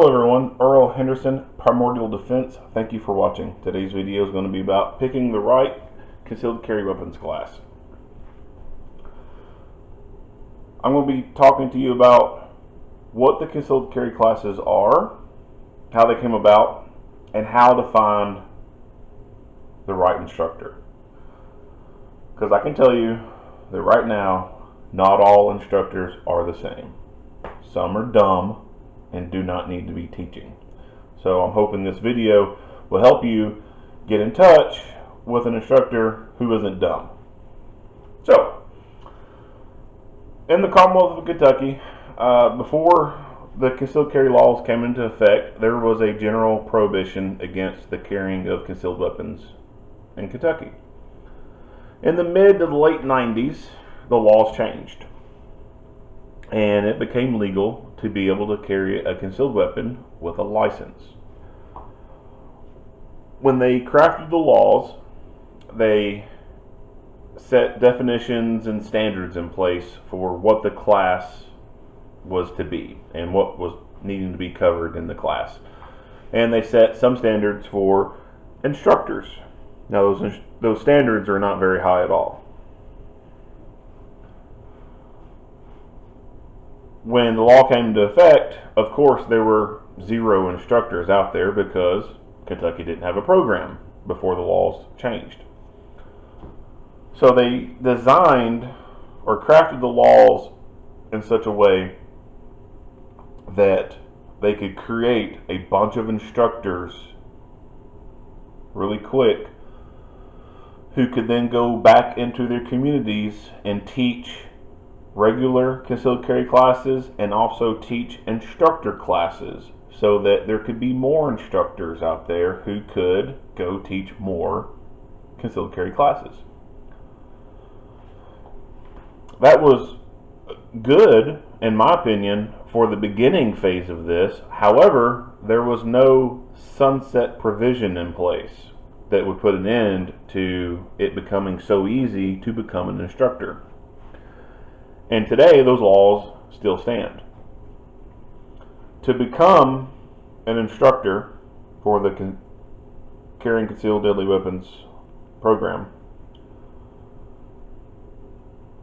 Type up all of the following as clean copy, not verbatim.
Hello everyone, Earl Henderson, Primordial Defense. Thank you for watching. Today's video is going to be about picking the right concealed carry weapons class. I'm going to be talking to you about what the concealed carry classes are, how they came about, and how to find the right instructor. Because I can tell you that right now, not all instructors are the same. Some are dumb and do not need to be teaching. So I'm hoping this video will help you get in touch with an instructor who isn't dumb. So, in the Commonwealth of Kentucky, before the concealed carry laws came into effect, there was a general prohibition against the carrying of concealed weapons in Kentucky. In the mid to the late 90s, the laws changed, and it became legal to be able to carry a concealed weapon with a license. When they crafted the laws, they set definitions and standards in place for what the class was to be and what was needing to be covered in the class. And they set some standards for instructors. Now those standards are not very high at all. When the law came into effect, of course, there were 0 instructors out there because Kentucky didn't have a program before the laws changed. So they designed or crafted the laws in such a way that they could create a bunch of instructors really quick who could then go back into their communities and teach regular concealed carry classes and also teach instructor classes, so that there could be more instructors out there who could go teach more concealed carry classes. That was good, in my opinion, for the beginning phase of this. However, there was no sunset provision in place that would put an end to it becoming so easy to become an instructor. And today, those laws still stand. To become an instructor for the Carrying Concealed Deadly Weapons program,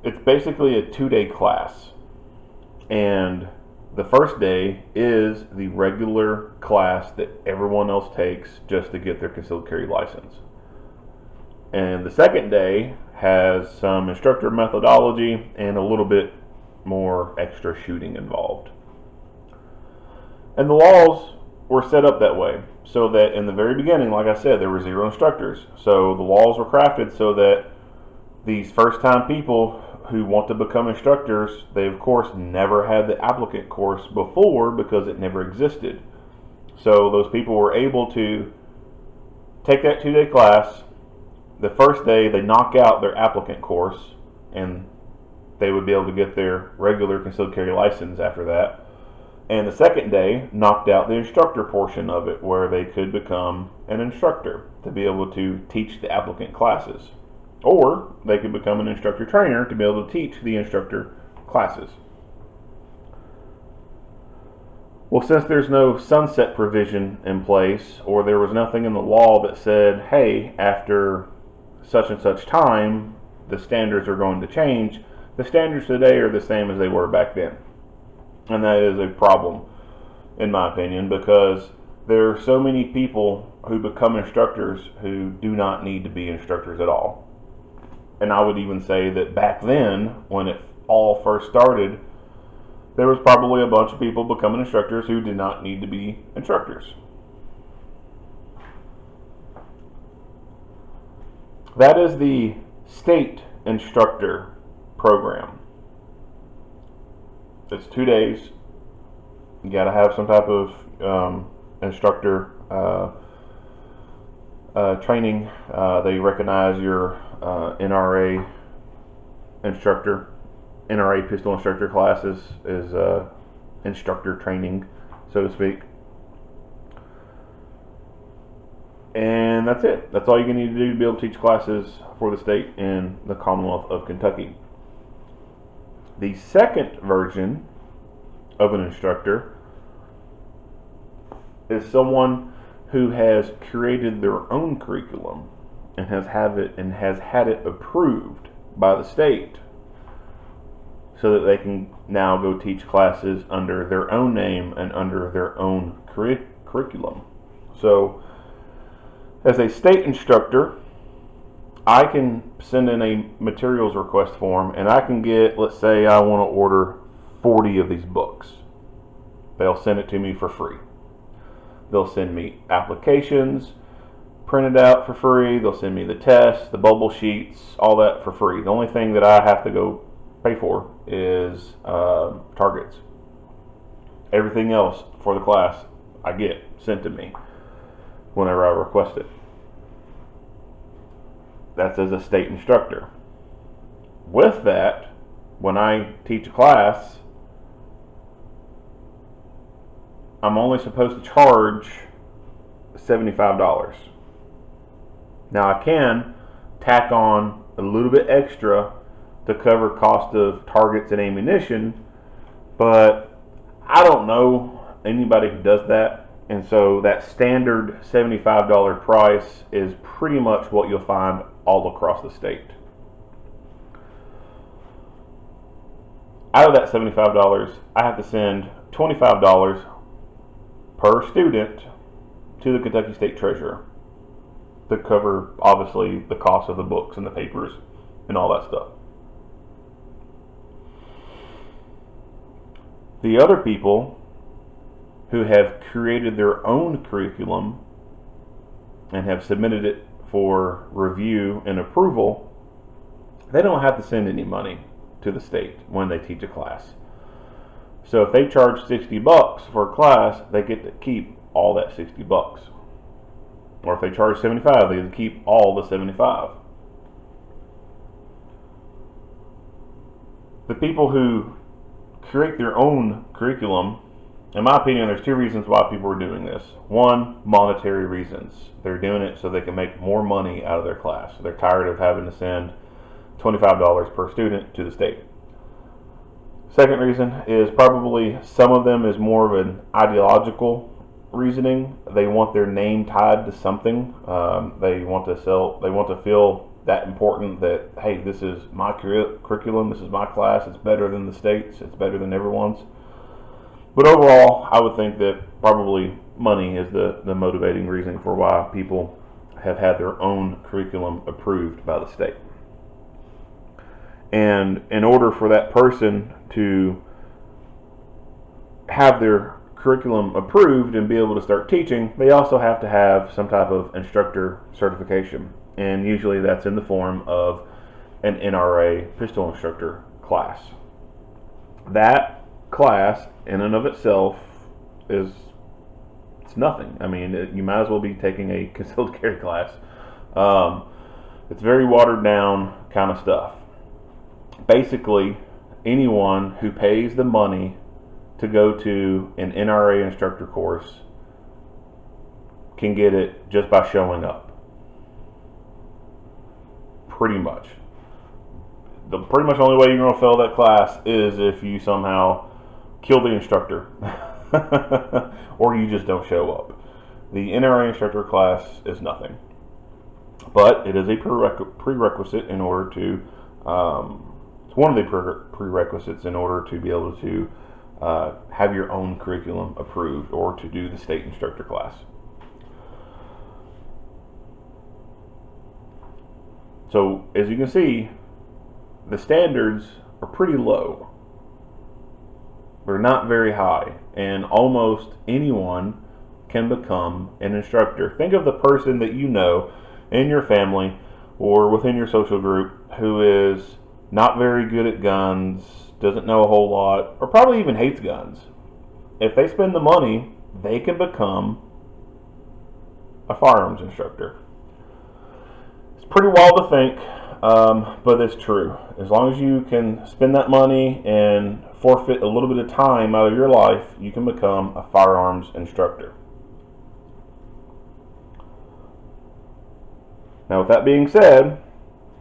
it's basically a 2-day class. And the first day is the regular class that everyone else takes just to get their concealed carry license. And the second day has some instructor methodology and a little bit more extra shooting involved. And the laws were set up that way so that in the very beginning, like I said, there were 0 instructors. So the laws were crafted so that these first-time people who want to become instructors, they of course never had the applicant course before because it never existed. So those people were able to take that 2-day class. The first day they knock out their applicant course and they would be able to get their regular concealed carry license after that. And the second day knocked out the instructor portion of it, where they could become an instructor to be able to teach the applicant classes. Or they could become an instructor trainer to be able to teach the instructor classes. Well, since there's no sunset provision in place, or there was nothing in the law that said, hey, after such and such time, the standards are going to change, the standards today are the same as they were back then. And that is a problem, in my opinion, because there are so many people who become instructors who do not need to be instructors at all. And I would even say that back then, when it all first started, there was probably a bunch of people becoming instructors who did not need to be instructors. That is the state instructor program. It's 2 days. You got to have some type of instructor training. They recognize your NRA instructor. NRA pistol instructor classes is instructor training, so to speak. And that's it. That's all you're going to need to do to be able to teach classes for the state in the Commonwealth of Kentucky. The second version of an instructor is someone who has created their own curriculum and has had it approved by the state, so that they can now go teach classes under their own name and under their own curriculum. So, as a state instructor, I can send in a materials request form and I can get, let's say I want to order 40 of these books. They'll send it to me for free. They'll send me applications printed out for free. They'll send me the tests, the bubble sheets, all that for free. The only thing that I have to go pay for is targets. Everything else for the class I get sent to me whenever I request it. That's as a state instructor. With that, when I teach a class, I'm only supposed to charge $75. Now I can tack on a little bit extra to cover cost of targets and ammunition, but I don't know anybody who does that. And so that standard $75 price is pretty much what you'll find all across the state. Out of that $75, I have to send $25 per student to the Kentucky State Treasurer to cover, obviously, the cost of the books and the papers and all that stuff. The other people who have created their own curriculum and have submitted it for review and approval, they don't have to send any money to the state when they teach a class. So if they charge $60 for a class, they get to keep all that $60. Or if they charge $75, they get to keep all the $75. The people who create their own curriculum, in my opinion, there's two reasons why people are doing this. One, monetary reasons. They're doing it so they can make more money out of their class. They're tired of having to send $25 per student to the state. Second reason is probably some of them is more of an ideological reasoning. They want their name tied to something. They want to feel that important that, hey, this is my curriculum, this is my class, it's better than the state's, it's better than everyone's. But overall, I would think that probably money is the motivating reason for why people have had their own curriculum approved by the state. And in order for that person to have their curriculum approved and be able to start teaching, they also have to have some type of instructor certification. And usually that's in the form of an NRA pistol instructor class. That class in and of itself it's nothing. I mean, you might as well be taking a concealed carry class. It's very watered down kind of stuff. Basically, anyone who pays the money to go to an NRA instructor course can get it just by showing up. Pretty much. The pretty much only way you're going to fail that class is if you somehow kill the instructor or you just don't show up. The NRA instructor class is nothing. But it is a prerequisite in order to it's one of the prerequisites in order to be able to have your own curriculum approved or to do the state instructor class. So as you can see, the standards are pretty low. They're not very high, and almost anyone can become an instructor. Think of the person that you know in your family or within your social group who is not very good at guns, doesn't know a whole lot, or probably even hates guns. If they spend the money, they can become a firearms instructor. It's pretty wild to think, but it's true. As long as you can spend that money and forfeit a little bit of time out of your life, you can become a firearms instructor. Now, with that being said,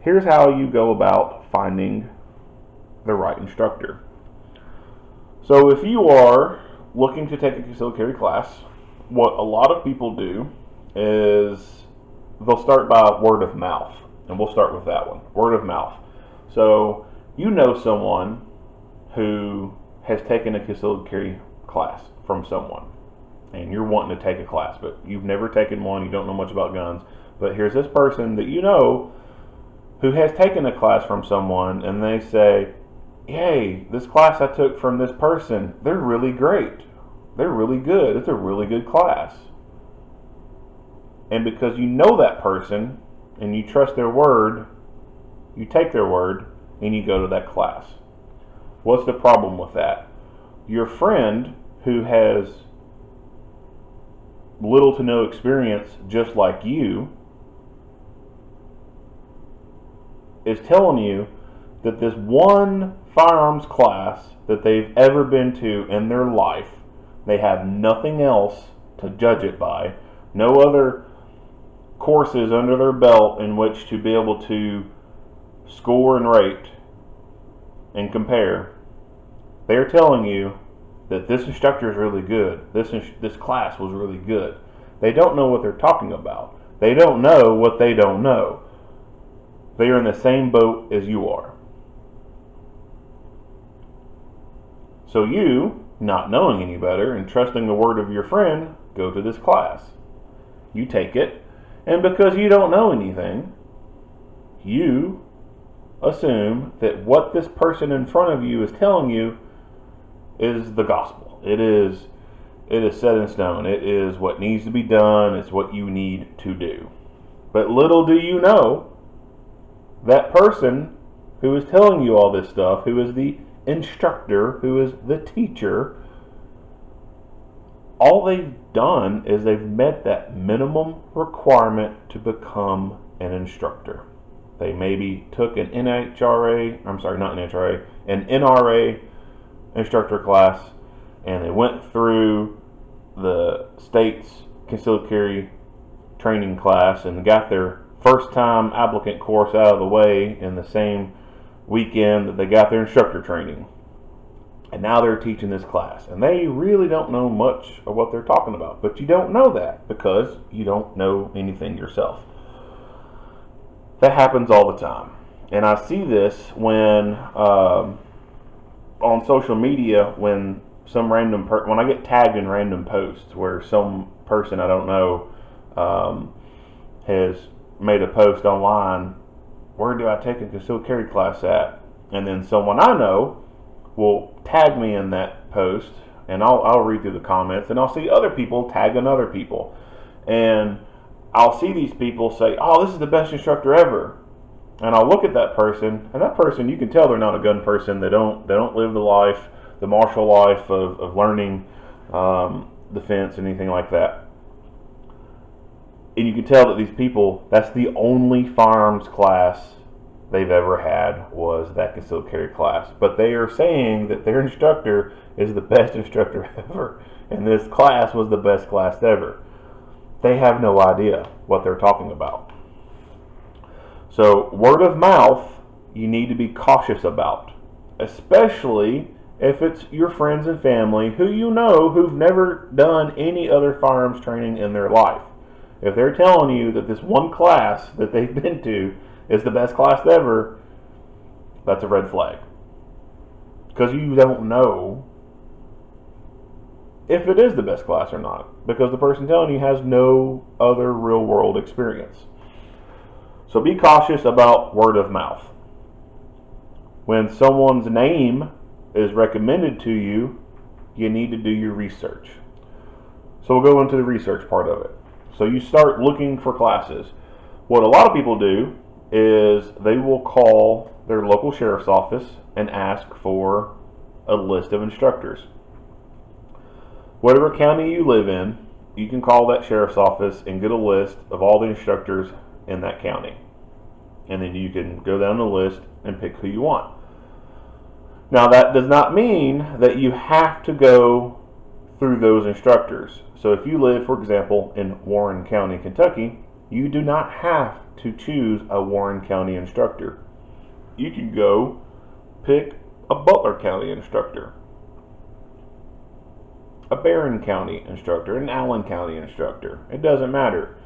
here's how you go about finding the right instructor. So if you are looking to take a concealed carry class what a lot of people do is they'll start by word of mouth, and we'll start with that one, word of mouth. So you know someone who has taken a concealed carry class from someone, and you're wanting to take a class, but you've never taken one, you don't know much about guns, but here's this person that you know who has taken a class from someone, and they say, hey, this class I took from this person, they're really great. They're really good. It's a really good class. And because you know that person and you trust their word, you take their word and you go to that class. What's the problem with that? Your friend who has little to no experience just like you is telling you that this one firearms class that they've ever been to in their life, they have nothing else to judge it by, no other courses under their belt in which to be able to score and rate and compare. They're telling you that this instructor is really good. This class was really good. They don't know what they're talking about. They don't know what they don't know. They are in the same boat as you are. So you, not knowing any better and trusting the word of your friend, go to this class. You take it, and because you don't know anything, you assume that what this person in front of you is telling you is the gospel. It is set in stone. It is what needs to be done. It's what you need to do. But little do you know, that person who is telling you all this stuff, who is the instructor, who is the teacher, all they've done is they've met that minimum requirement to become an instructor. They maybe took an NRA instructor class, and they went through the state's concealed carry training class and got their first time applicant course out of the way in the same weekend that they got their instructor training. And now they're teaching this class, and they really don't know much of what they're talking about. But you don't know that because you don't know anything yourself. That happens all the time. And I see this when on social media, when some random when I get tagged in random posts where some person I don't know has made a post online, where do I take a concealed carry class at? And then someone I know will tag me in that post, and I'll read through the comments, and I'll see other people tagging other people, and I'll see these people say, oh, this is the best instructor ever. And I'll look at that person, and that person, you can tell they're not a gun person. They don't live the life, the martial life of learning defense and anything like that. And you can tell that these people, that's the only firearms class they've ever had was that concealed carry class. But they are saying that their instructor is the best instructor ever, and this class was the best class ever. They have no idea what they're talking about. So word of mouth, you need to be cautious about, especially if it's your friends and family who you know who've never done any other firearms training in their life. If they're telling you that this one class that they've been to is the best class ever, that's a red flag. Because you don't know if it is the best class or not, because the person telling you has no other real world experience. So be cautious about word of mouth. When someone's name is recommended to you, you need to do your research. So we'll go into the research part of it. So you start looking for classes. What a lot of people do is they will call their local sheriff's office and ask for a list of instructors. Whatever county you live in, you can call that sheriff's office and get a list of all the instructors in that county. And then you can go down the list and pick who you want. Now that does not mean that you have to go through those instructors. So if you live, for example, in Warren County, Kentucky, you do not have to choose a Warren County instructor. You can go pick a Butler County instructor. a Barron County instructor, an Allen County instructor. It doesn't matter.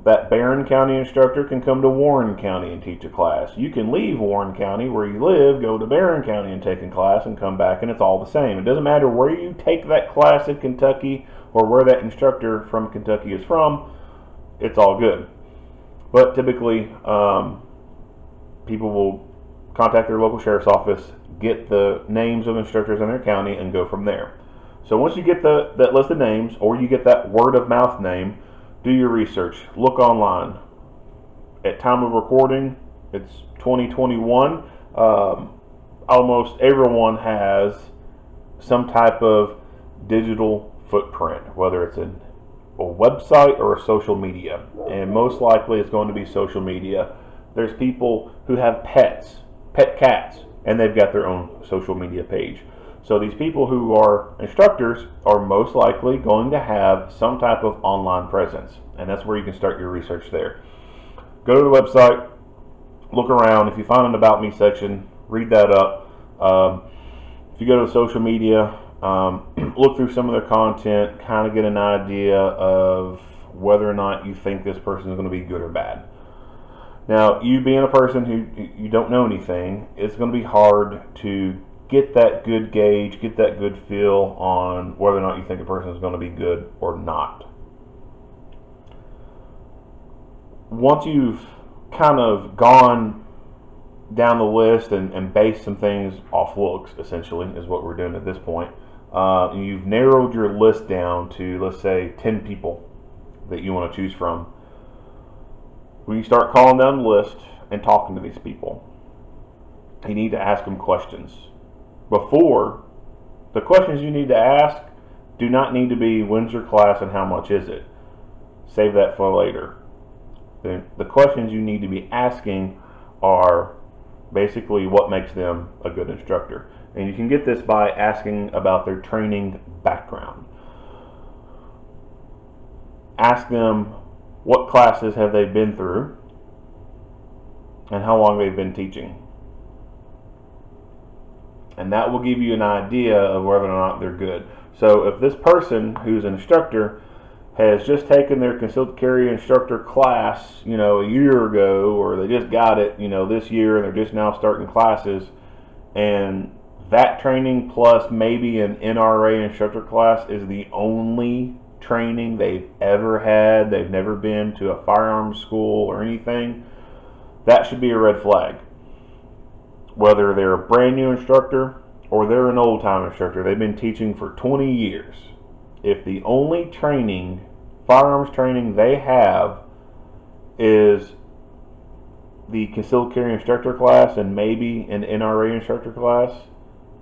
That Barron County instructor can come to Warren County and teach a class. You can leave Warren County where you live, go to Barron County and take a class and come back, and it's all the same. It doesn't matter where you take that class in Kentucky or where that instructor from Kentucky is from, it's all good. But typically, people will contact their local sheriff's office, get the names of instructors in their county, and go from there. So once you get that list of names, or you get that word of mouth name, do your research. Look online. At time of recording, it's 2021. Almost everyone has some type of digital footprint, whether it's a website or a social media. And most likely it's going to be social media. There's people who have pet cats, and they've got their own social media page. So these people who are instructors are most likely going to have some type of online presence, and that's where you can start your research there. Go to the website, look around. If you find an About Me section, read that up. If you go to social media, look through some of their content, kind of get an idea of whether or not you think this person is going to be good or bad. Now, you being a person who you don't know anything, it's going to be hard to get that good gauge, get that good feel on whether or not you think a person is going to be good or not. Once you've kind of gone down the list and based some things off looks, essentially, is what we're doing at this point, you've narrowed your list down to, let's say, 10 people that you want to choose from. When you start calling down the list and talking to these people, you need to ask them questions. Before, the questions you need to ask do not need to be, when's your class and how much is it? Save that for later. The questions you need to be asking are basically what makes them a good instructor. And you can get this by asking about their training background. Ask them what classes have they been through and how long they've been teaching. And that will give you an idea of whether or not they're good. So if this person who's an instructor has just taken their concealed carry instructor class, a year ago, or they just got it, this year, and they're just now starting classes, and that training plus maybe an NRA instructor class is the only training they've ever had, they've never been to a firearms school or anything, that should be a red flag. Whether they're a brand new instructor or they're an old time instructor, they've been teaching for 20 years. If the only firearms training they have is the concealed carry instructor class and maybe an NRA instructor class,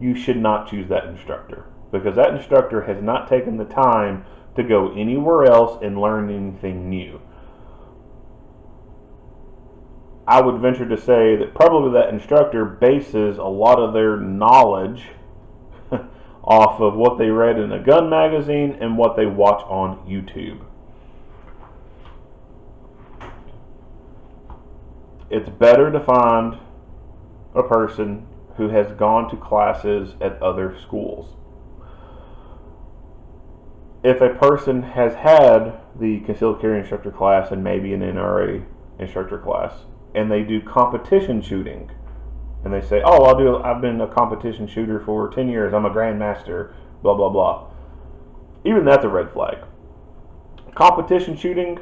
you should not choose that instructor, because that instructor has not taken the time to go anywhere else and learn anything new. I would venture to say that probably that instructor bases a lot of their knowledge off of what they read in a gun magazine and what they watch on YouTube. It's better to find a person who has gone to classes at other schools. If a person has had the concealed carry instructor class and maybe an NRA instructor class, and they do competition shooting, and they say, I've been a competition shooter for 10 years, I'm a grandmaster, blah blah blah, even that's a red flag. Competition shooting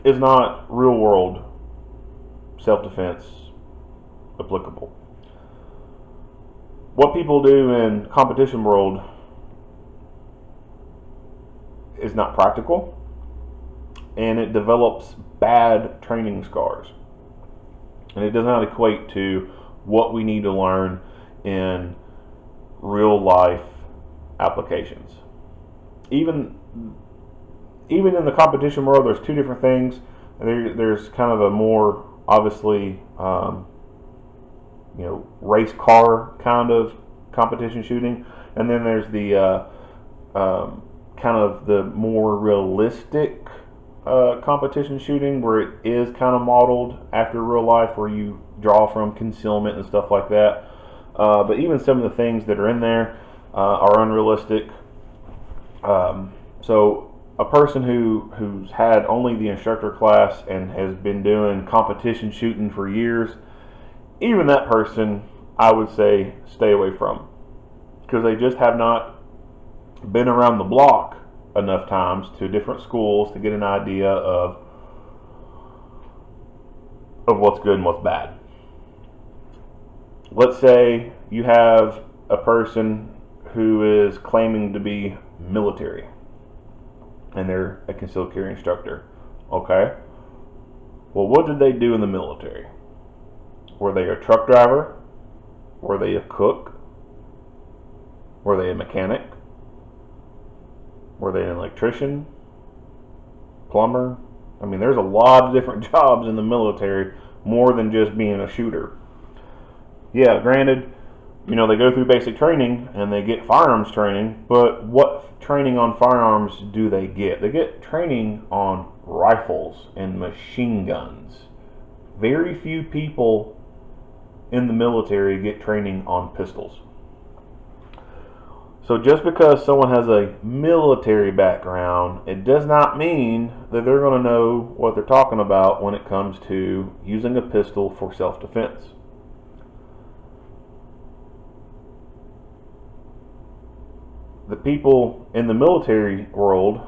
is not real world self-defense applicable. What people do in competition world is not practical, and it develops bad training scars, and it does not equate to what we need to learn in real life applications. Even in the competition world, there's two different things. There's kind of a more obviously race car kind of competition shooting, and then there's the kind of the more realistic competition shooting, where it is kind of modeled after real life, where you draw from concealment and stuff like that. But even some of the things that are in there, are unrealistic. So a person who's had only the instructor class and has been doing competition shooting for years, even that person, I would say stay away from, because they just have not been around the block enough times to different schools to get an idea of what's good and what's bad. Let's say you have a person who is claiming to be military and they're a concealed carry instructor. Okay, well, what did they do in the military? Were they a truck driver? Were they a cook? Were they a mechanic? Were they an electrician? Plumber? I mean, there's a lot of different jobs in the military, more than just being a shooter. Yeah, granted, they go through basic training and they get firearms training, but what training on firearms do they get? They get training on rifles and machine guns. Very few people in the military get training on pistols. So just because someone has a military background, it does not mean that they're going to know what they're talking about when it comes to using a pistol for self-defense. The people in the military world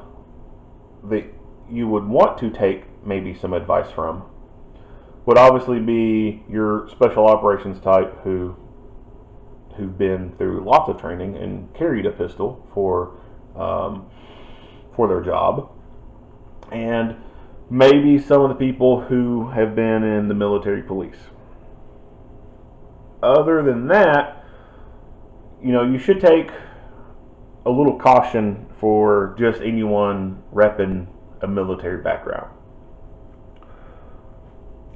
that you would want to take maybe some advice from would obviously be your special operations type who've been through lots of training and carried a pistol for their job, and maybe some of the people who have been in the military police. Other than that, you should take a little caution for just anyone repping a military background.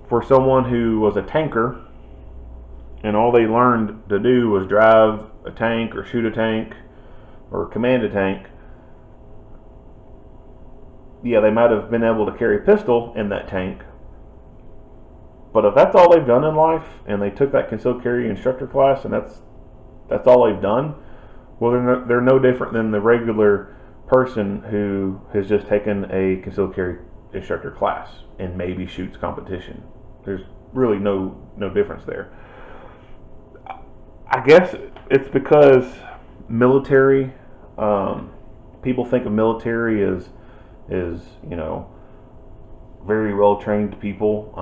For someone who was a tanker and all they learned to do was drive a tank or shoot a tank or command a tank, yeah, they might have been able to carry a pistol in that tank. But if that's all they've done in life and they took that concealed carry instructor class and that's all they've done, well, they're no different than the regular person who has just taken a concealed carry instructor class and maybe shoots competition. There's really no difference there. I guess it's because military, people think of military as very well trained people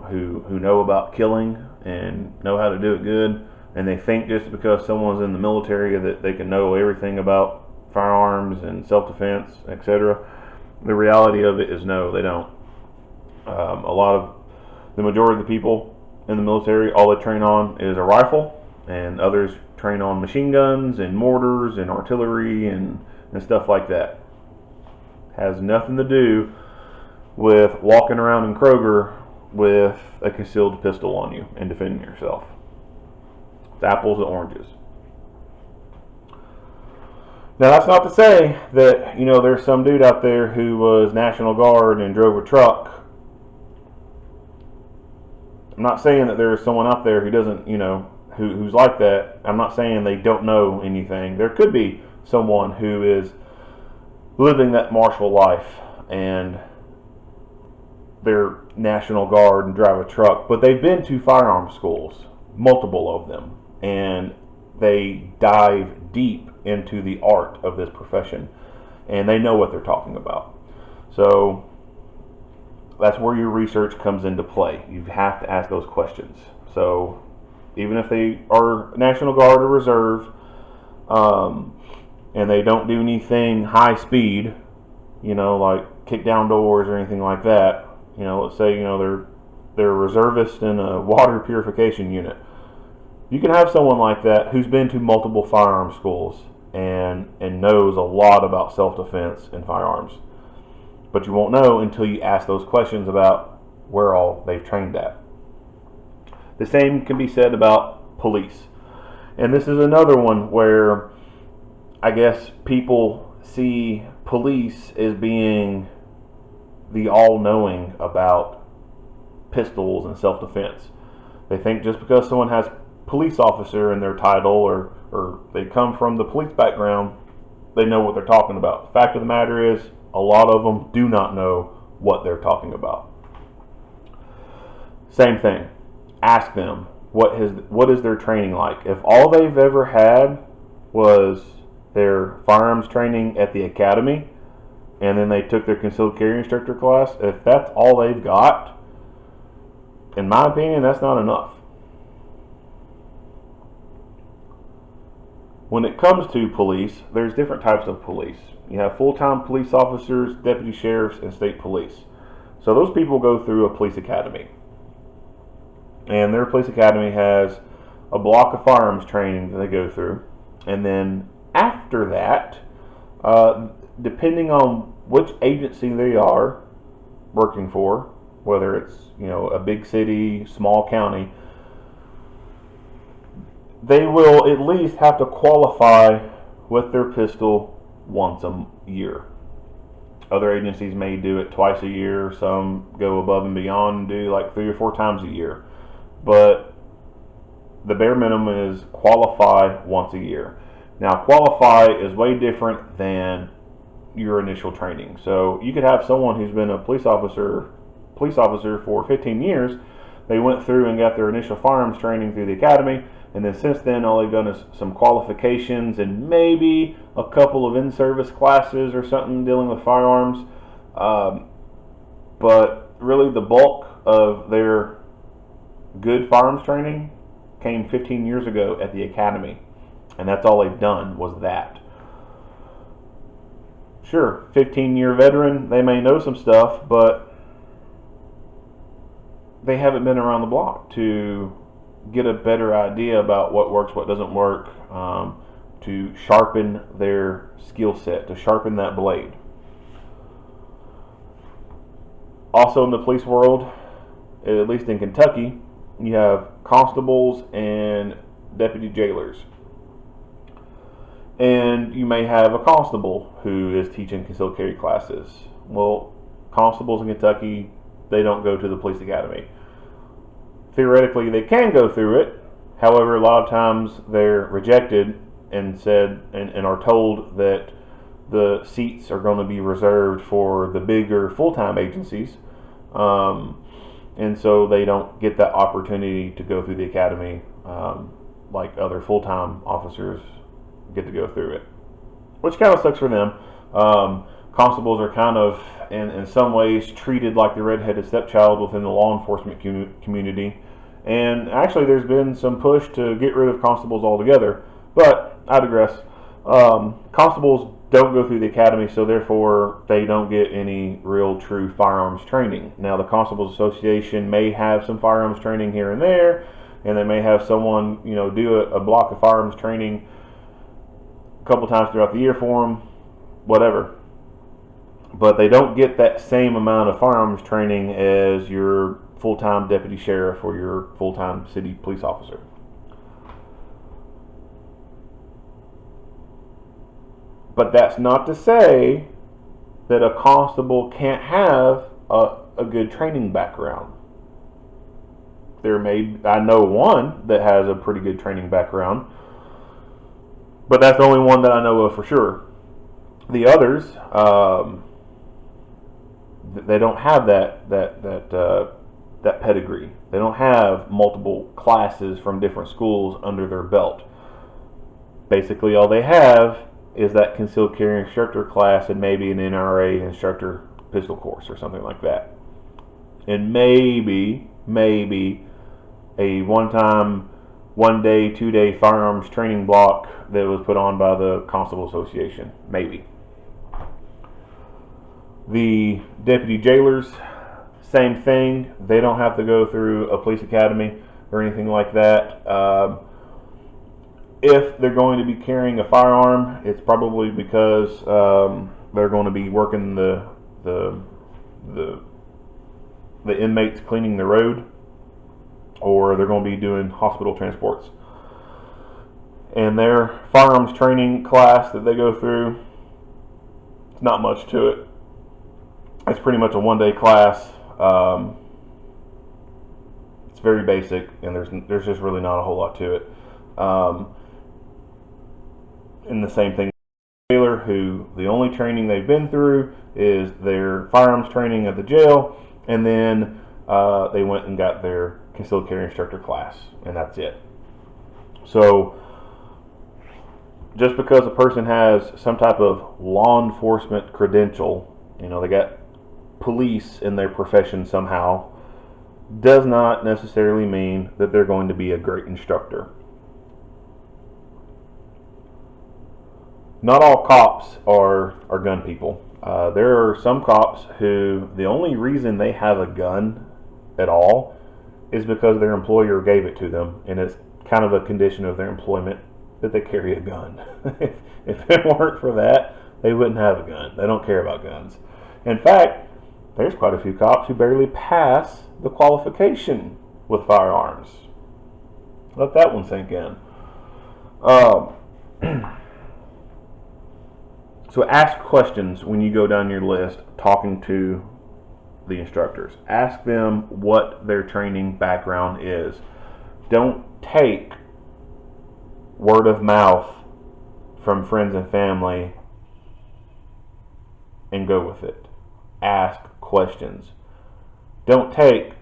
who know about killing and know how to do it good. And they think just because someone's in the military that they can know everything about firearms and self-defense, etc. The reality of it is no, they don't. The majority of the people in the military, all they train on is a rifle, and others train on machine guns and mortars and artillery and stuff like that. Has nothing to do with walking around in Kroger with a concealed pistol on you and defending yourself. It's apples and oranges. Now, that's not to say that, there's some dude out there who was National Guard and drove a truck. I'm not saying that there's someone out there who doesn't, who's like that. I'm not saying they don't know anything. There could be someone who is living that martial life and they're National Guard and drive a truck, but they've been to firearms schools, multiple of them, and they dive deep into the art of this profession and they know what they're talking about. So that's where your research comes into play. You have to ask those questions. So even if they are National Guard or Reserve, and they don't do anything high speed, like kick down doors or anything like that, let's say they're a reservist in a water purification unit. You can have someone like that who's been to multiple firearms schools and knows a lot about self-defense and firearms. But you won't know until you ask those questions about where all they've trained at. The same can be said about police. And this is another one where I guess people see police as being the all-knowing about pistols and self-defense. They think just because someone has police officer in their title or they come from the police background, they know what they're talking about. The fact of the matter is, a lot of them do not know what they're talking about. Same thing. Ask them, what is their training like? If all they've ever had was their firearms training at the academy, and then they took their concealed carry instructor class, if that's all they've got, in my opinion, that's not enough. When it comes to police, there's different types of police. You have full-time police officers, deputy sheriffs, and state police. So those people go through a police academy. And their police academy has a block of firearms training that they go through. And then after that, depending on which agency they are working for, whether it's a big city, small county, they will at least have to qualify with their pistol once a year. Other agencies may do it twice a year. Some go above and beyond and do like 3 or 4 times a year. But the bare minimum is qualify once a year. Now, qualify is way different than your initial training. So you could have someone who's been a police officer for 15 years. They went through and got their initial firearms training through the academy, and then since then all they've done is some qualifications and maybe a couple of in-service classes or something dealing with firearms. But really the bulk of their good firearms training came 15 years ago at the academy, and that's all they've done was that. Sure, 15-year veteran, they may know some stuff, but they haven't been around the block to get a better idea about what works, what doesn't work, to sharpen their skill set, to sharpen that blade. Also in the police world, at least in Kentucky, you have constables and deputy jailers. And you may have a constable who is teaching concealed carry classes. Well, constables in Kentucky, they don't go to the police academy. Theoretically, they can go through it. However, a lot of times they're rejected and are told that the seats are going to be reserved for the bigger full-time agencies. And so they don't get that opportunity to go through the academy like other full-time officers get to go through it, which kind of sucks for them. Constables are kind of, in some ways, treated like the redheaded stepchild within the law enforcement community. And actually, there's been some push to get rid of constables altogether, but I digress. Constables don't go through the academy, so therefore they don't get any real true firearms training. Now, the Constables Association may have some firearms training here and there, and they may have someone do a block of firearms training a couple times throughout the year for them, whatever. But they don't get that same amount of firearms training as your full-time deputy sheriff or your full-time city police officer. But that's not to say that a constable can't have a good training background. I know one that has a pretty good training background, but that's the only one that I know of for sure. The others, they don't have that pedigree. They don't have multiple classes from different schools under their belt. Basically, all they have is that concealed carry instructor class and maybe an NRA instructor pistol course or something like that. And maybe a one-time, 1-day, 2-day firearms training block that was put on by the Constable Association. Maybe. The deputy jailers, same thing. They don't have to go through a police academy or anything like that. If they're going to be carrying a firearm, it's probably because they're going to be working the inmates cleaning the road, or they're going to be doing hospital transports. And their firearms training class that they go through, it's not much to it. It's pretty much a 1-day class. It's very basic, and there's just really not a whole lot to it. And the same thing, who the only training they've been through is their firearms training at the jail, and then they went and got their concealed carry instructor class, and that's it. So just because a person has some type of law enforcement credential, they got police in their profession somehow, does not necessarily mean that they're going to be a great instructor. Not all cops are gun people. There are some cops who the only reason they have a gun at all is because their employer gave it to them, and it's kind of a condition of their employment that they carry a gun. If it weren't for that, they wouldn't have a gun. They don't care about guns. In fact, there's quite a few cops who barely pass the qualification with firearms. Let that one sink in. So ask questions when you go down your list talking to the instructors. Ask them what their training background is. Don't take word of mouth from friends and family and go with it. Ask questions. Don't take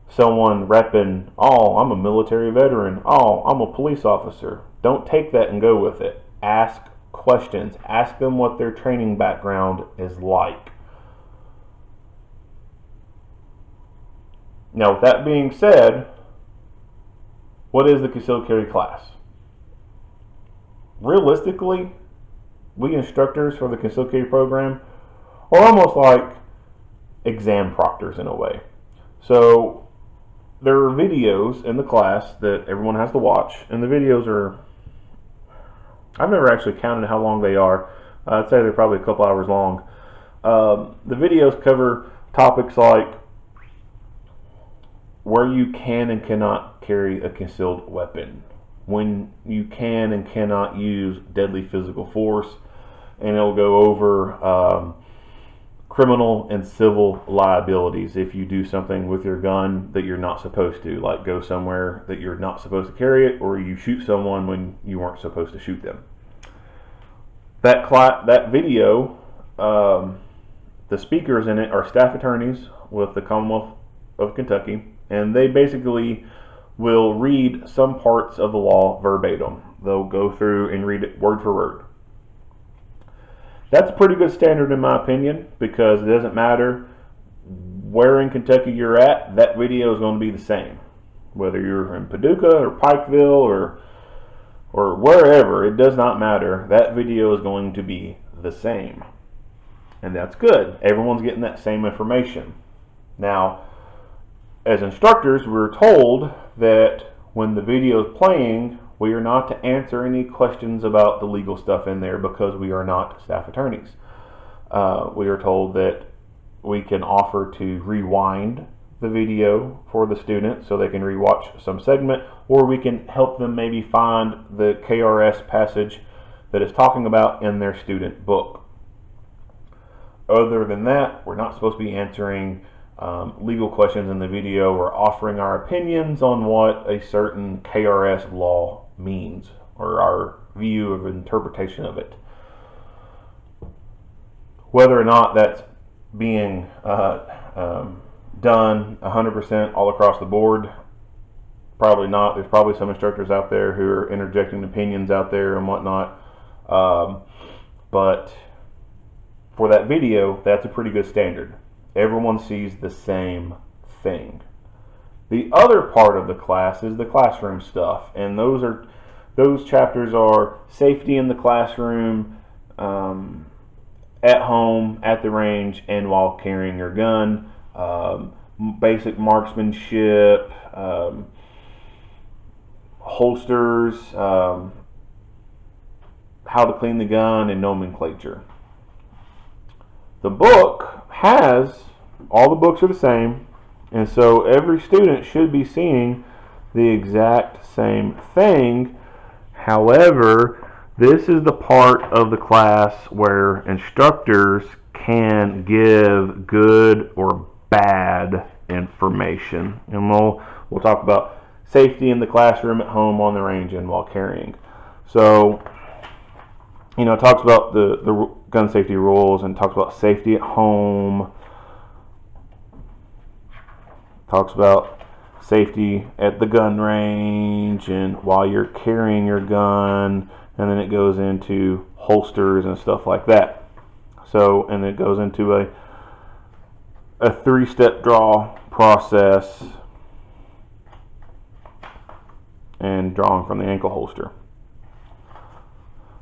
someone repping, oh, I'm a military veteran, oh, I'm a police officer. Don't take that and go with it. Ask questions. Ask them what their training background is like. Now, with that being said, what is the concealed carry class? Realistically, we instructors for the concealed carry program are almost like exam proctors in a way. So there are videos in the class that everyone has to watch, and the videos are, I've never actually counted how long they are. I'd say they're probably a couple hours long. The videos cover topics like where you can and cannot carry a concealed weapon, when you can and cannot use deadly physical force, and it'll go over criminal and civil liabilities if you do something with your gun that you're not supposed to, like go somewhere that you're not supposed to carry it, or you shoot someone when you weren't supposed to shoot them. That video, the speakers in it are staff attorneys with the Commonwealth of Kentucky, and they basically will read some parts of the law verbatim. They'll go through and read it word for word. That's a pretty good standard in my opinion, because it doesn't matter where in Kentucky you're at, that video is going to be the same. Whether you're in Paducah or Pikeville or wherever, it does not matter. That video is going to be the same. And that's good. Everyone's getting that same information. Now, as instructors, we're told that when the video is playing, we are not to answer any questions about the legal stuff in there because we are not staff attorneys. We are told that we can offer to rewind the video for the student so they can rewatch some segment, or we can help them maybe find the KRS passage that is talking about in their student book. Other than that, we're not supposed to be answering legal questions in the video or offering our opinions on what a certain KRS law means or our view of interpretation of it. Whether or not that's being done 100% all across the board, probably not. There's probably some instructors out there who are interjecting opinions out there and whatnot, but for that video, that's a pretty good standard. Everyone sees the same thing. The other part of the class is the classroom stuff, and those chapters are safety in the classroom, at home, at the range, and while carrying your gun, basic marksmanship, holsters, how to clean the gun, and nomenclature. The book has, all the books are the same, and so every student should be seeing the exact same thing. However, this is the part of the class where instructors can give good or bad information. And we'll talk about safety in the classroom, at home, on the range, and while carrying. So It talks about the gun safety rules and talks about safety at home. Talks about safety at the gun range and while you're carrying your gun, and then it goes into holsters and stuff like that. So, and it goes into a 3-step draw process and drawing from the ankle holster.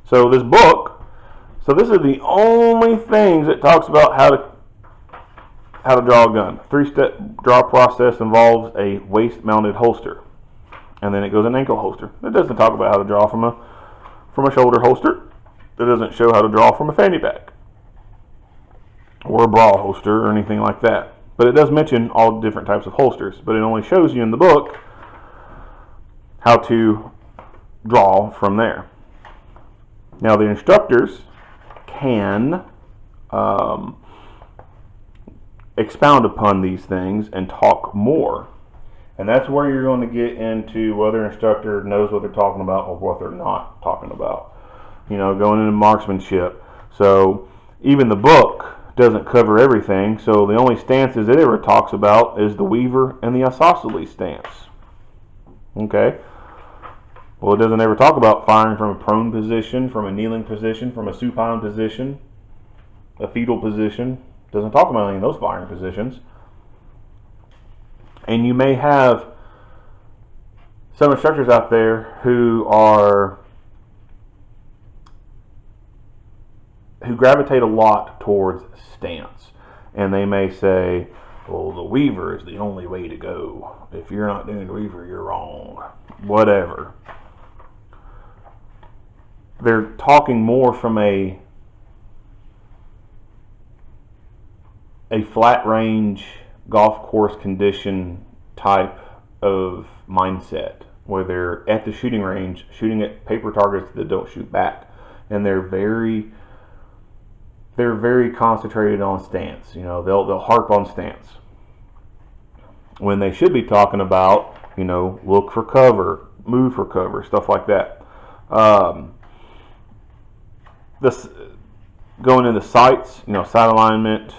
So this book, this is the only things it talks about how to draw a gun. 3-step draw process involves a waist-mounted holster, and then it goes an ankle holster. It doesn't talk about how to draw from a shoulder holster. It doesn't show how to draw from a fanny pack or a bra holster or anything like that. But it does mention all different types of holsters, but it only shows you in the book how to draw from there. Now the instructors can expound upon these things and talk more. And that's where you're going to get into whether an instructor knows what they're talking about or what they're not talking about. Going into marksmanship. So even the book doesn't cover everything. So the only stances it ever talks about is the weaver and the isosceles stance. Okay. Well, it doesn't ever talk about firing from a prone position, from a kneeling position, from a supine position, a fetal position. It doesn't talk about any of those firing positions. And you may have some instructors out there who gravitate a lot towards stance. And they may say, well, the weaver is the only way to go. If you're not doing the weaver, you're wrong. Whatever. They're talking more from a flat range golf course condition type of mindset, where they're at the shooting range shooting at paper targets that don't shoot back, and they're very concentrated on stance. They'll harp on stance when they should be talking about look for cover, move for cover, stuff like that. This going into sights, sight alignment,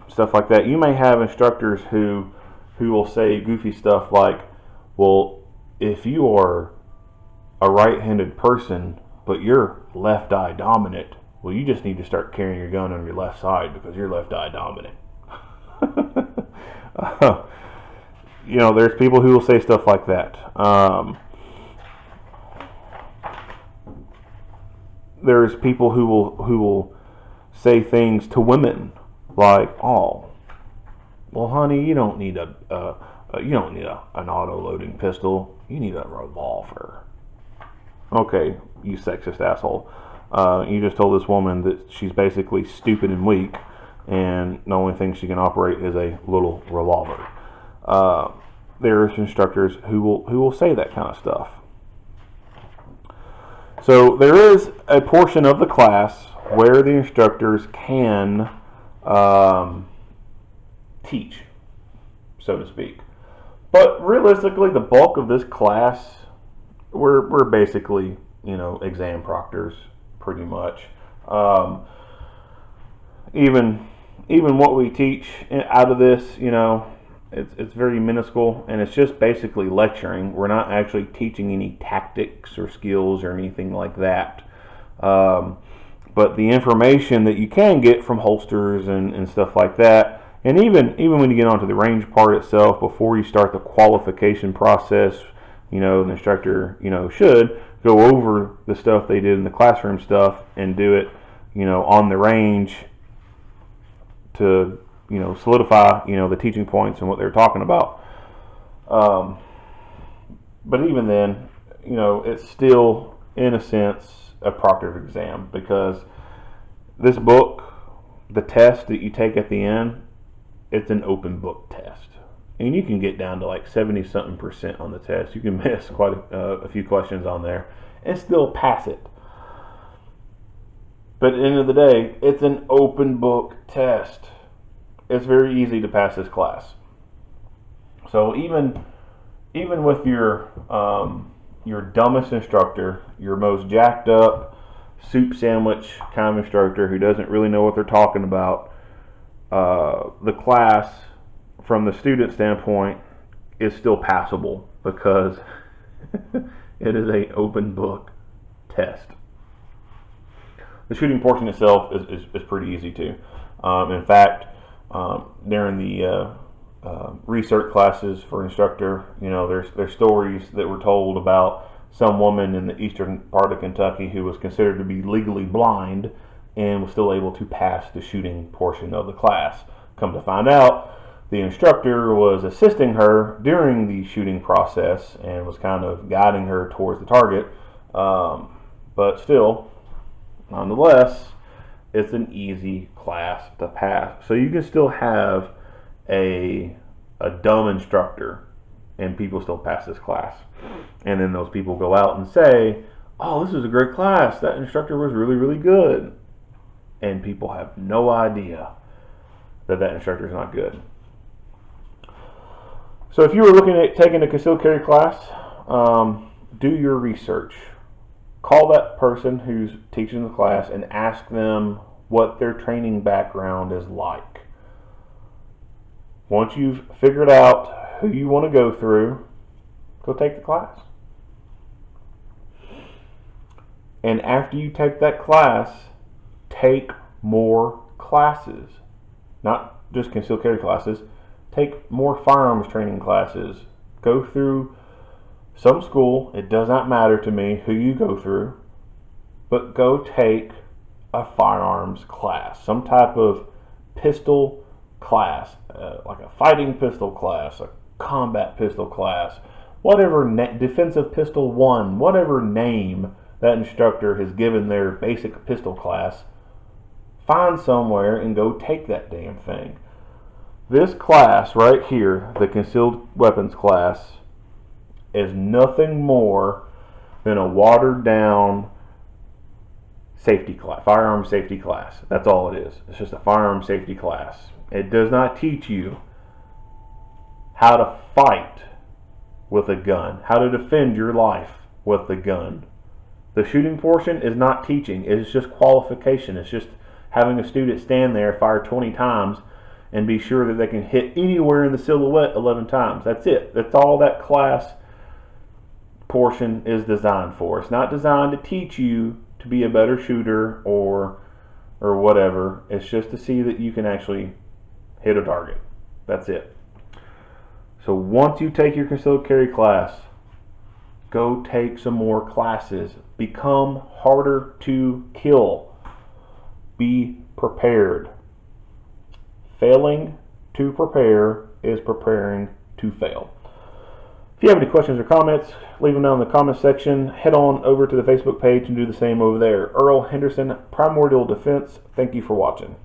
stuff like that. You may have instructors who will say goofy stuff like, well, if you are a right-handed person but you're left eye dominant, well, you just need to start carrying your gun on your left side because you're left eye dominant. There's people who will say stuff like that. There's people who will say things to women like, "Oh, well, honey, you don't need an auto-loading pistol. You need a revolver." Okay, you sexist asshole. You just told this woman that she's basically stupid and weak, and the only thing she can operate is a little revolver. There's instructors who will say that kind of stuff. So there is a portion of the class where the instructors can teach, so to speak. But realistically, the bulk of this class, we're basically, exam proctors, pretty much. Even what we teach out of this, it's very minuscule, and it's just basically lecturing. We're not actually teaching any tactics or skills or anything like that. But the information that you can get from holsters and stuff like that, and even when you get onto the range part itself, before you start the qualification process, the instructor, should go over the stuff they did in the classroom stuff and do it, on the range to solidify, the teaching points and what they're talking about. But even then, it's still, in a sense, a proctored exam, because this book, the test that you take at the end, it's an open book test. And you can get down to like 70-something% on the test. You can miss quite a few questions on there and still pass it. But at the end of the day, it's an open book test. It's very easy to pass this class. So even with your dumbest instructor, your most jacked up, soup sandwich kind of instructor who doesn't really know what they're talking about, the class from the student standpoint is still passable because it is an open book test. The shooting portion itself is pretty easy too. In fact, during the research classes for instructor, there's stories that were told about some woman in the eastern part of Kentucky who was considered to be legally blind and was still able to pass the shooting portion of the class. Come to find out, the instructor was assisting her during the shooting process and was kind of guiding her towards the target. But still, nonetheless, it's an easy class to pass. So you can still have a dumb instructor and people still pass this class. And then those people go out and say, oh, this is a great class. That instructor was really, really good. And people have no idea that instructor is not good. So if you were looking at taking a concealed carry class, do your research. Call that person who's teaching the class and ask them what their training background is like. Once you've figured out who you want to go through, go take the class. And after you take that class, take more classes. Not just concealed carry classes. Take more firearms training classes. Go through some school. It does not matter to me who you go through. But go take a firearms class. Some type of pistol class. Like a fighting pistol class. A combat pistol class. Whatever, defensive pistol 1. Whatever name that instructor has given their basic pistol class. Find somewhere and go take that damn thing. This class right here, the concealed weapons class, is nothing more than a watered down safety class, firearm safety class. That's all it is. It's just a firearm safety class. It does not teach you how to fight with a gun, how to defend your life with a gun. The shooting portion is not teaching. It's just qualification. It's just having a student stand there, fire 20 times, and be sure that they can hit anywhere in the silhouette 11 times. That's it. That's all that class portion is designed for. It's not designed to teach you to be a better shooter or whatever. It's just to see that you can actually hit a target. That's it. So once you take your concealed carry class, go take some more classes. Become harder to kill. Be prepared. Failing to prepare is preparing to fail. If you have any questions or comments, leave them down in the comments section. Head on over to the Facebook page and do the same over there. Earl Henderson, Primordial Defense. Thank you for watching.